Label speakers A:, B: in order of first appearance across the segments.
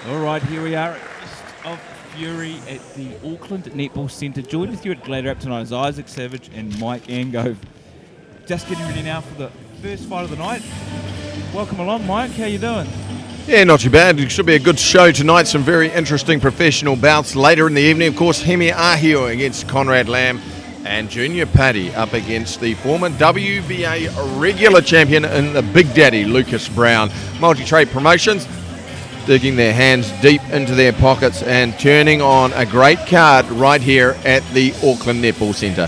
A: All right, here we are at Fist of Fury at the Auckland Netball Centre. Joined with you at GladrapChannel tonight is Isaac Savage and Mike Angove. Just getting ready now for the first fight of the night. Welcome along, Mike. How you doing?
B: Yeah, not too bad. It should be a good show tonight. Some very interesting professional bouts later in the evening. Of course, Hemi Ahio against Conrad Lamb and Junior Paddy up against the former WBA regular champion and the Big Daddy, Lucas Brown. Multitrade Promotions digging their hands deep into their pockets and turning on a great card right here at the Auckland Netball Centre.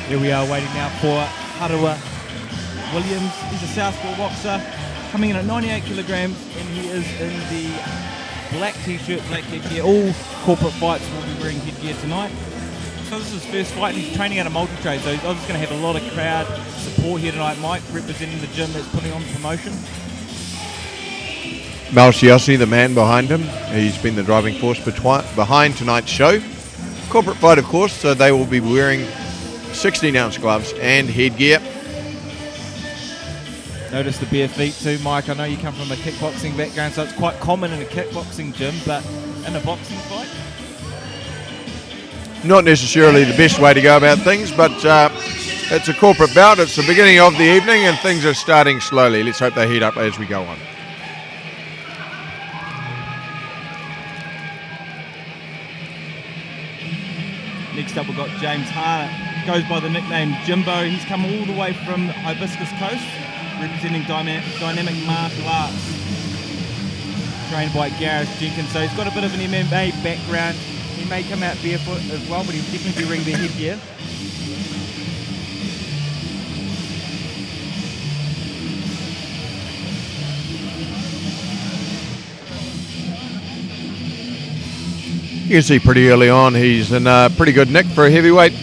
A: Here we are waiting now for Hawera Williams. He's a southpaw boxer coming in at 98 kilograms, and he is in the black t-shirt, black headgear. All corporate fights will be wearing headgear tonight. So this is his first fight, and he's training out of Multitrade, so he's obviously going to have a lot of crowd support here tonight. Mike, representing the gym that's putting on the promotion.
B: Malciossi, the man behind him, he's been the driving force behind tonight's show. Corporate fight, of course, so they will be wearing 16-ounce gloves and headgear.
A: Notice the bare feet too, Mike. I know you come from a kickboxing background, so it's quite common in a kickboxing gym, but in a boxing fight?
B: Not necessarily the best way to go about things, but it's a corporate bout. It's the beginning of the evening and things are starting slowly. Let's hope they heat up as we go on.
A: Next up we've got James Harnett, goes by the nickname Jimbo. He's come all the way from Hibiscus Coast, representing dynamic martial arts, trained by Gareth Jenkins. So he's got a bit of an MMA background. He may come out barefoot as well, but he'll definitely be wearing the headgear.
B: You can see pretty early on he's in a pretty good nick for a heavyweight.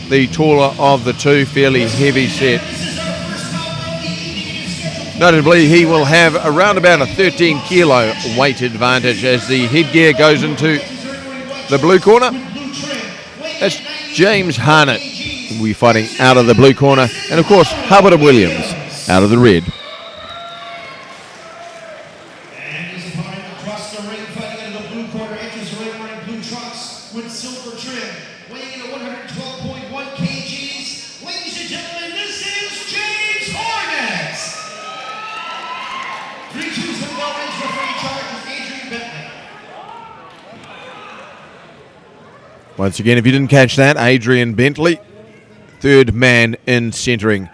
B: The taller of the two, fairly heavy set. Notably, he will have around about a 13 kilo weight advantage as the headgear goes into the blue corner. That's James Harnett will be fighting out of the blue corner. And of course, Hawera Williams out of the red.
C: With silver trim, weighing in at 112.1 kgs. Ladies and gentlemen, this is James Harnett. 3-2's the bell rings for free charge with Adrian Bentley.
B: Once again, if you didn't catch that, Adrian Bentley, third man in centering.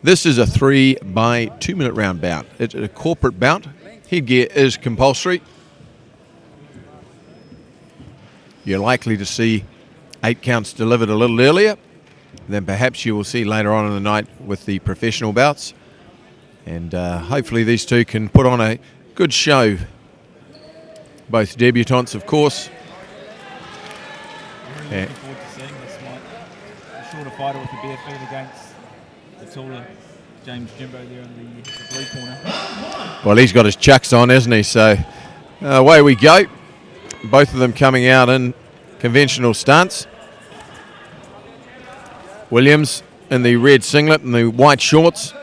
B: This is a 3 by 2 minute round bout. It's a corporate bout. Headgear is compulsory. You're likely to see 8 counts delivered a little earlier than perhaps you will see later on in the night with the professional bouts. And hopefully these two can put on a good show. Both debutants, of course.
A: Really looking forward to seeing this, Mike. The shorter fighter with the bare feet against the taller James Jimbo there in the blue corner.
B: Well, he's got his chucks on, hasn't he? So away we go. Both of them coming out in conventional stance. Williams in the red singlet and the white shorts.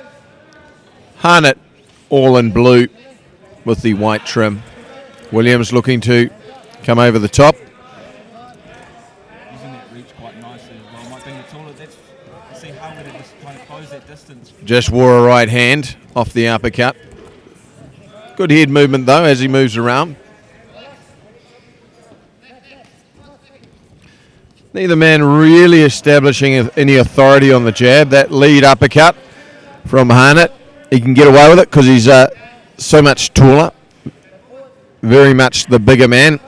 B: Harnett all in blue with the white trim. Williams looking to come over the top.
A: Using that reach quite nicely as well. Might be the taller. That's, you see how to just trying to close that distance.
B: Just wore a right hand off the uppercut. Good head movement though as he moves around. Neither man really establishing any authority on the jab. That lead uppercut from Harnett, he can get away with it because he's so much taller. Very much the bigger man.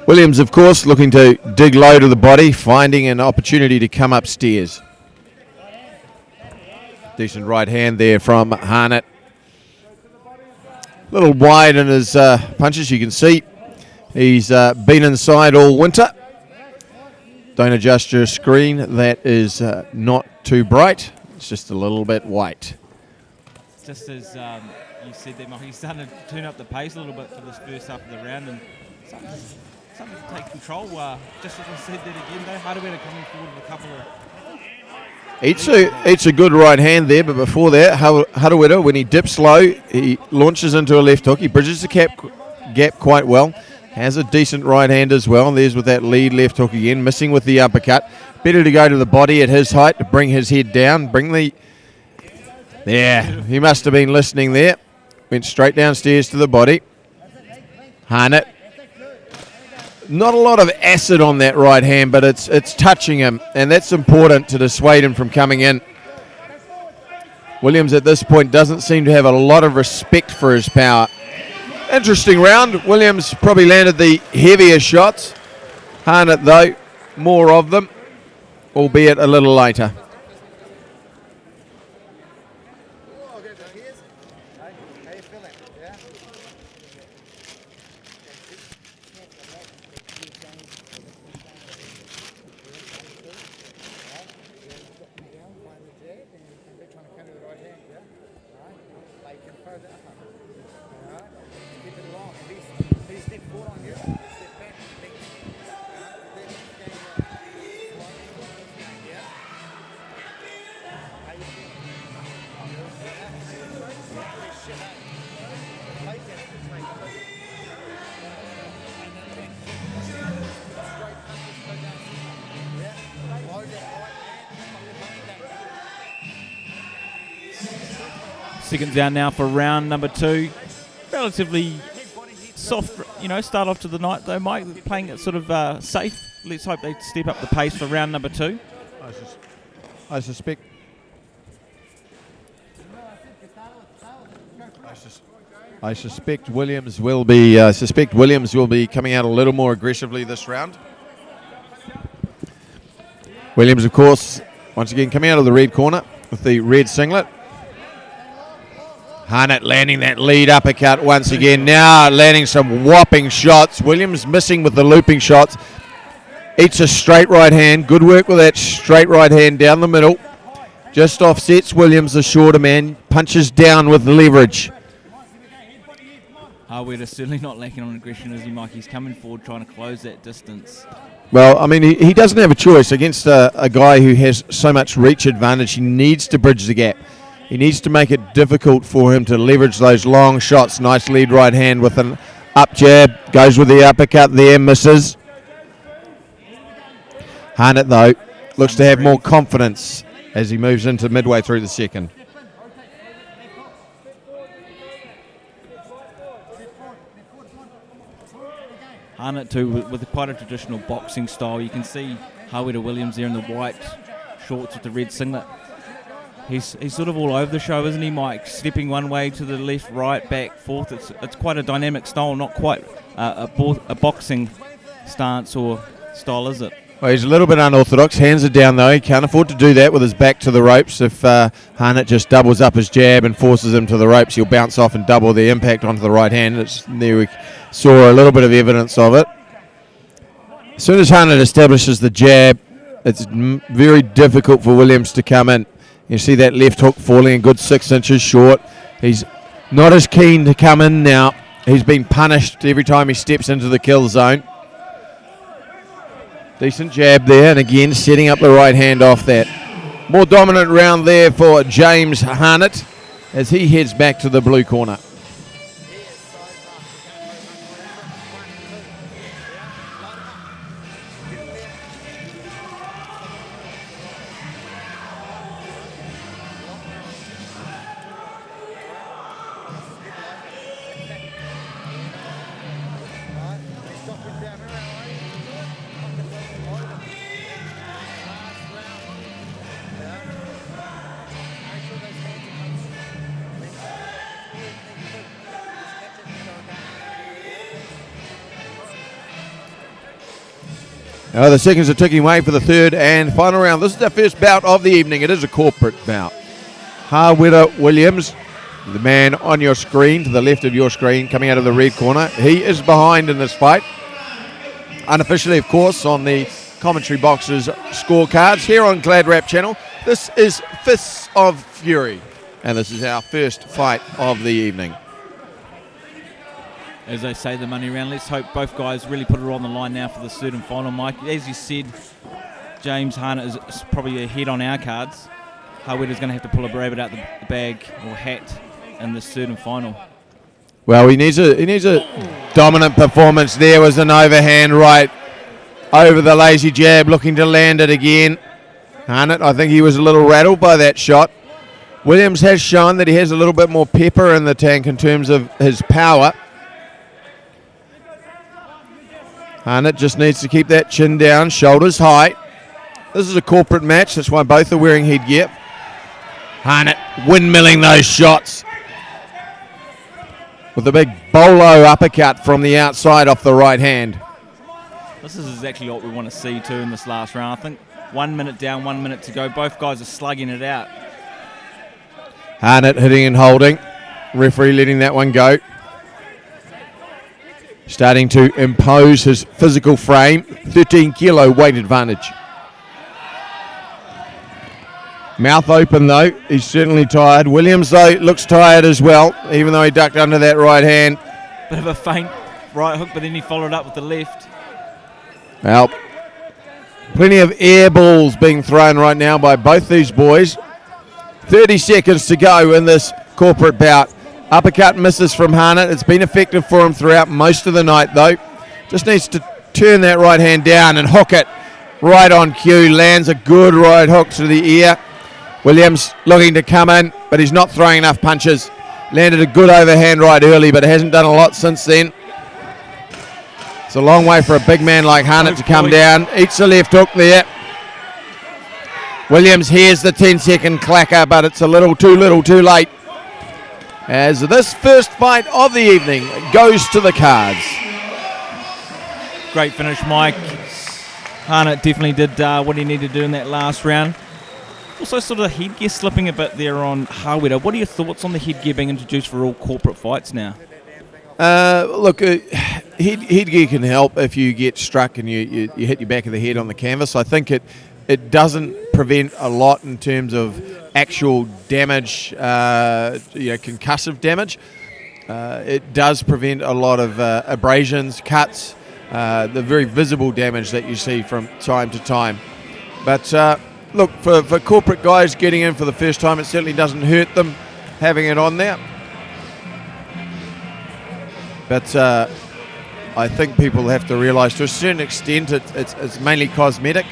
B: Williams, of course, looking to dig low to the body, finding an opportunity to come upstairs. Decent right hand there from Harnett. A little wide in his punches, you can see. He's been inside all winter. Don't adjust your screen. That is not too bright. It's just a little bit white.
A: Just as you said there, Mike, he's starting to turn up the pace a little bit for this first half of the round, and Something to take control. Just as I said that again, though, Hawera coming forward with a couple of...
B: Eats a good right hand there, but before that, Hawera, when he dips low, he launches into a left hook. He bridges the gap quite well. Has a decent right hand as well. There's with that lead left hook again, missing with the uppercut. Better to go to the body at his height to bring his head down. There, he must have been listening there. Went straight downstairs to the body. Harnett. Not a lot of acid on that right hand, but it's touching him, and that's important to dissuade him from coming in. Williams at this point doesn't seem to have a lot of respect for his power. Interesting round. Williams probably landed the heavier shots. Harnett, though, more of them, albeit a little later.
A: Seconds down now for round number 2. Relatively soft, start off to the night though, Mike, playing it sort of safe. Let's hope they step up the pace for round number 2.
B: I suspect Williams will be coming out a little more aggressively this round. Williams, of course, once again coming out of the red corner with the red singlet. Harnett landing that lead uppercut once again. Now landing some whopping shots. Williams missing with the looping shots. Eats a straight right hand. Good work with that straight right hand down the middle. Just offsets Williams, the shorter man. Punches down with leverage.
A: Hawera certainly not lacking on aggression, is he, Mike? He's coming forward trying to close that distance.
B: Well, I mean, he doesn't have a choice against a guy who has so much reach advantage. He needs to bridge the gap. He needs to make it difficult for him to leverage those long shots. Nice lead right hand with an up jab. Goes with the uppercut there, misses. Harnett, though, looks to have more confidence as he moves into midway through the second.
A: Harnett, too, with quite a traditional boxing style. You can see Hawera Williams there in the white shorts with the red singlet. He's sort of all over the show, isn't he, Mike? Stepping one way to the left, right, back, forth. It's quite a dynamic style, not quite a boxing stance or style, is it?
B: Well, he's a little bit unorthodox. Hands are down, though. He can't afford to do that with his back to the ropes. If Harnett just doubles up his jab and forces him to the ropes, he'll bounce off and double the impact onto the right hand. There we saw a little bit of evidence of it. As soon as Harnett establishes the jab, it's very difficult for Williams to come in. You see that left hook falling a good 6 inches short. He's not as keen to come in now. He's been punished every time he steps into the kill zone. Decent jab there, and again setting up the right hand off that. More dominant round there for James Harnett as he heads back to the blue corner. The seconds are ticking away for the third and final round. This is our first bout of the evening. It is a corporate bout. Hawera Williams, the man on your screen, to the left of your screen, coming out of the red corner. He is behind in this fight. Unofficially, of course, on the commentary box's scorecards here on GladrapChannel. This is Fists of Fury, and this is our first fight of the evening.
A: as they say, the money round. Let's hope both guys really put it on the line now for the third and final, Mike. As you said, James Harnett is probably ahead on our cards. Hawera's going to have to pull a rabbit out the bag or hat in this third and final.
B: Well, he needs a dominant performance. There was an overhand right over the lazy jab, looking to land it again. Harnett, I think he was a little rattled by that shot. Williams has shown that he has a little bit more pepper in the tank in terms of his power. Harnett just needs to keep that chin down, shoulders high. This is a corporate match, that's why both are wearing headgear. Harnett windmilling those shots with a big bolo uppercut from the outside off the right hand.
A: This is exactly what we want to see too in this last round. I think 1 minute down, 1 minute to go. Both guys are slugging it out.
B: Harnett hitting and holding. Referee letting that one go. Starting to impose his physical frame. 13 kilo weight advantage. Mouth open though. He's certainly tired. Williams though looks tired as well, even though he ducked under that right hand.
A: Bit of a feint right hook, but then he followed up with the left.
B: Well, plenty of air balls being thrown right now by both these boys. 30 seconds to go in this corporate bout. Uppercut misses from Harnett. It's been effective for him throughout most of the night though. Just needs to turn that right hand down and hook it right on cue. Lands a good right hook to the ear. Williams looking to come in, but he's not throwing enough punches. Landed a good overhand right early, but hasn't done a lot since then. It's a long way for a big man like Harnett to come down. Eats the left hook there. Williams hears the 10-second clacker, but it's a little too late. As this first fight of the evening goes to the cards.
A: Great finish, Mike. Harnett definitely did what he needed to do in that last round. Also sort of headgear slipping a bit there on Hawera. What are your thoughts on the headgear being introduced for all corporate fights now?
B: Headgear can help if you get struck and you hit your back of the head on the canvas. I think it doesn't prevent a lot in terms of actual damage, concussive damage. It does prevent a lot of abrasions, cuts, the very visible damage that you see from time to time. But look, for corporate guys getting in for the first time, it certainly doesn't hurt them having it on there. But I think people have to realise to a certain extent it's mainly cosmetic.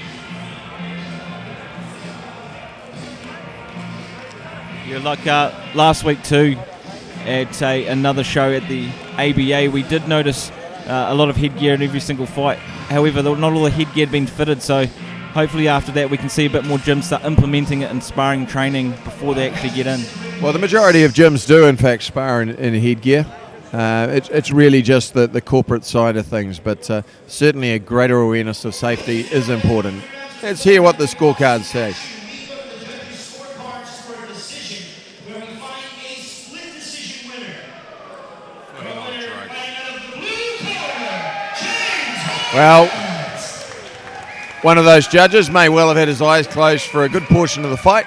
A: Yeah, like last week too, at another show at the ABA, we did notice a lot of headgear in every single fight. However, not all the headgear had been fitted, so hopefully after that we can see a bit more gyms start implementing it in sparring training before they actually get in.
B: Well, the majority of gyms do in fact spar in headgear. It's really just the corporate side of things, but certainly a greater awareness of safety is important. Let's hear what the scorecards say. Well, one of those judges may well have had his eyes closed for a good portion of the fight,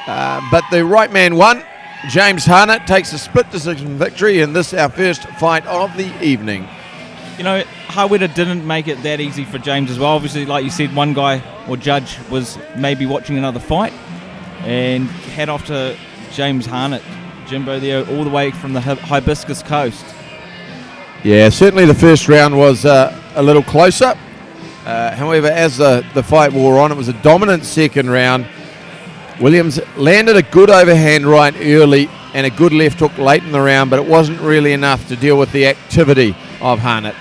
B: but the right man won. James Harnett takes a split decision victory in this, our first fight of the evening.
A: You know, Hawera didn't make it that easy for James as well. Obviously, like you said, one guy or judge was maybe watching another fight, and head off to James Harnett, Jimbo there, all the way from the Hibiscus Coast.
B: Yeah, certainly the first round was a little closer. However, as the fight wore on, it was a dominant second round. Williams landed a good overhand right early and a good left hook late in the round, but it wasn't really enough to deal with the activity of Harnett.